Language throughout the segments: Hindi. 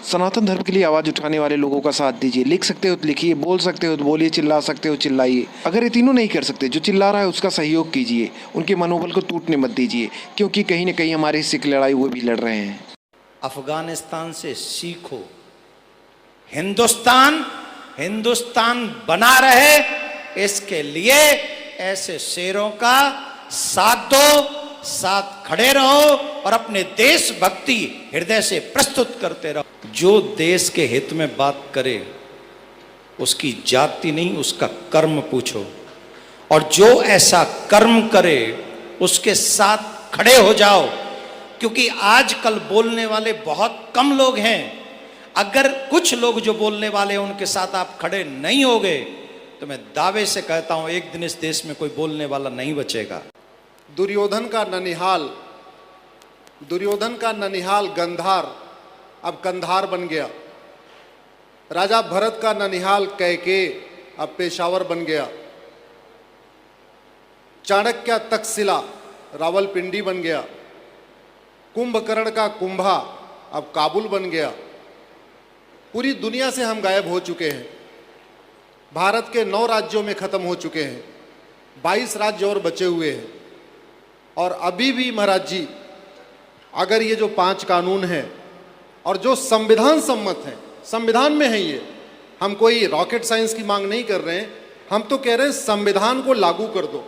सनातन धर्म के लिए आवाज़ उठाने वाले लोगों का साथ दीजिए। लिख सकते हो तो लिखिए, बोल सकते हो तो बोलिए, चिल्ला सकते हो चिल्लाइए। अगर ये तीनों नहीं कर सकते, जो चिल्ला रहा है उसका सहयोग कीजिए, उनके मनोबल को टूटने मत दीजिए, क्योंकि कहीं ना कहीं हमारे हिस्से की लड़ाई वो भी लड़ रहे हैं। अफगानिस्तान से सीखो, हिंदुस्तान हिंदुस्तान बना रहे, इसके लिए ऐसे शेरों का साथ दो, साथ खड़े रहो और अपने देशभक्ति हृदय से प्रस्तुत करते रहो। जो देश के हित में बात करे उसकी जाति नहीं, उसका कर्म पूछो, और जो ऐसा कर्म करे उसके साथ खड़े हो जाओ। क्योंकि आजकल बोलने वाले बहुत कम लोग हैं। अगर कुछ लोग जो बोलने वाले हैं उनके साथ आप खड़े नहीं होगे तो मैं दावे से कहता हूं एक दिन इस देश में कोई बोलने वाला नहीं बचेगा। दुर्योधन का ननिहाल गंधार अब कंधार बन गया। राजा भरत का ननिहाल कैके अब पेशावर बन गया। चाणक्य तक्षशिला रावलपिंडी बन गया। कुंभकर्ण का कुंभा अब काबुल बन गया। पूरी दुनिया से हम गायब हो चुके हैं। भारत के 9 राज्यों में खत्म हो चुके हैं। 22 राज्य और बचे हुए हैं। और अभी भी महाराज जी, अगर ये जो 5 कानून हैं और जो संविधान सम्मत हैं, संविधान में है ये, हम कोई रॉकेट साइंस की मांग नहीं कर रहे हैं, हम तो कह रहे हैं संविधान को लागू कर दो।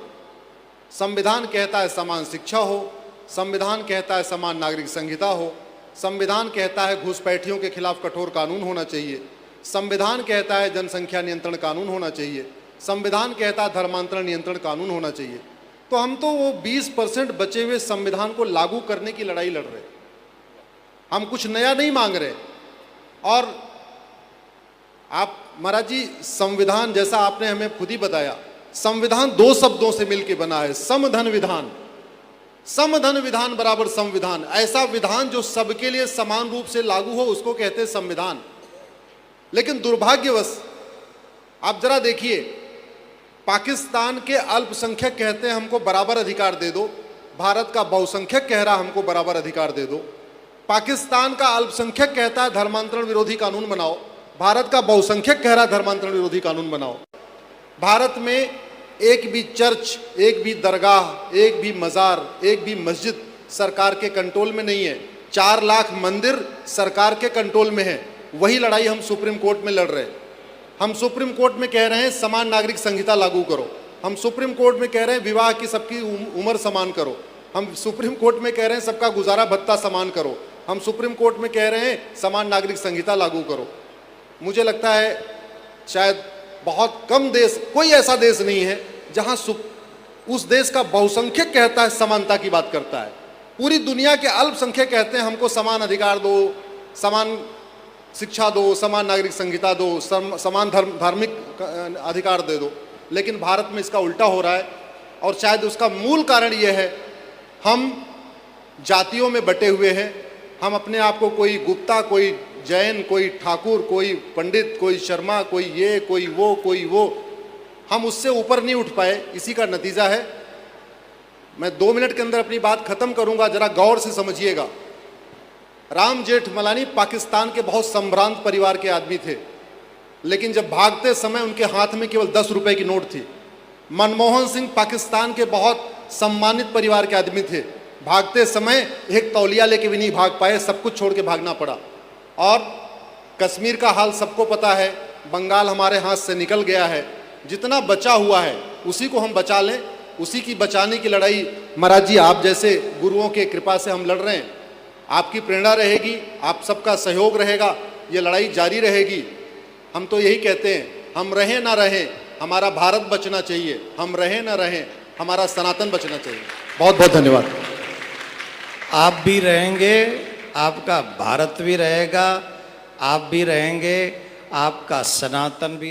संविधान कहता है समान शिक्षा हो, संविधान कहता है समान नागरिक संहिता हो, संविधान कहता है घुसपैठियों के खिलाफ कठोर कानून होना चाहिए, संविधान कहता है जनसंख्या नियंत्रण कानून होना चाहिए, संविधान कहता है धर्मांतरण नियंत्रण कानून होना चाहिए। तो हम तो वो 20% बचे हुए संविधान को लागू करने की लड़ाई लड़ रहे। हम कुछ नया नहीं मांग रहे। और आप महाराज जी, संविधान जैसा आपने हमें खुद ही बताया, संविधान 2 शब्दों से मिलकर बना है, समधन विधान। समधन विधान बराबर संविधान। ऐसा विधान जो सबके लिए समान रूप से लागू हो उसको कहते हैं संविधान। लेकिन दुर्भाग्यवश आप जरा देखिए, पाकिस्तान के अल्पसंख्यक कहते हैं हमको बराबर अधिकार दे दो, भारत का बहुसंख्यक कह रहा हमको बराबर अधिकार दे दो। पाकिस्तान का अल्पसंख्यक कहता है धर्मांतरण विरोधी कानून बनाओ, भारत का बहुसंख्यक कह रहा है धर्मांतरण विरोधी कानून बनाओ। भारत में एक भी चर्च, एक भी दरगाह, एक भी मज़ार, एक भी मस्जिद सरकार के कंट्रोल में नहीं है। 4 लाख मंदिर सरकार के कंट्रोल में है। वही लड़ाई हम सुप्रीम कोर्ट में लड़ रहे हैं। हम सुप्रीम कोर्ट में कह रहे हैं समान नागरिक संहिता लागू करो। हम सुप्रीम कोर्ट में कह रहे हैं विवाह की सबकी उम्र समान करो। हम सुप्रीम कोर्ट में कह रहे हैं सबका गुजारा भत्ता समान करो। हम सुप्रीम कोर्ट में कह रहे हैं समान नागरिक संहिता लागू करो। मुझे लगता है शायद बहुत कम देश, कोई ऐसा देश नहीं है जहां उस देश का बहुसंख्यक कहता है समानता की बात करता है। पूरी दुनिया के अल्पसंख्यक कहते हैं हमको समान अधिकार दो, समान शिक्षा दो, समान नागरिक संहिता दो, समान धार्मिक अधिकार दे दो। लेकिन भारत में इसका उल्टा हो रहा है। और शायद उसका मूल कारण ये है, हम जातियों में बटे हुए हैं। हम अपने आप को कोई गुप्ता, कोई जैन, कोई ठाकुर, कोई पंडित, कोई शर्मा, कोई ये, कोई वो, कोई वो, हम उससे ऊपर नहीं उठ पाए। इसी का नतीजा है। मैं 2 मिनट के अंदर अपनी बात खत्म करूंगा, जरा गौर से समझिएगा। राम जेठमलानी पाकिस्तान के बहुत संभ्रांत परिवार के आदमी थे, लेकिन जब भागते समय उनके हाथ में केवल 10 रुपए की नोट थी। मनमोहन सिंह पाकिस्तान के बहुत सम्मानित परिवार के आदमी थे, भागते समय एक तौलिया लेके भी नहीं भाग पाए, सब कुछ छोड़ के भागना पड़ा। और कश्मीर का हाल सबको पता है, बंगाल हमारे हाथ से निकल गया है। जितना बचा हुआ है उसी को हम बचा लें, उसी की बचाने की लड़ाई महाराज जी आप जैसे गुरुओं के कृपा से हम लड़ रहे हैं। आपकी प्रेरणा रहेगी, आप सबका सहयोग रहेगा, ये लड़ाई जारी रहेगी। हम तो यही कहते हैं, हम रहें ना रहें, हमारा भारत बचना चाहिए। हम रहें ना रहें, हमारा सनातन बचना चाहिए। बहुत बहुत धन्यवाद। आप भी रहेंगे, आपका भारत भी रहेगा, आप भी रहेंगे, आपका सनातन भी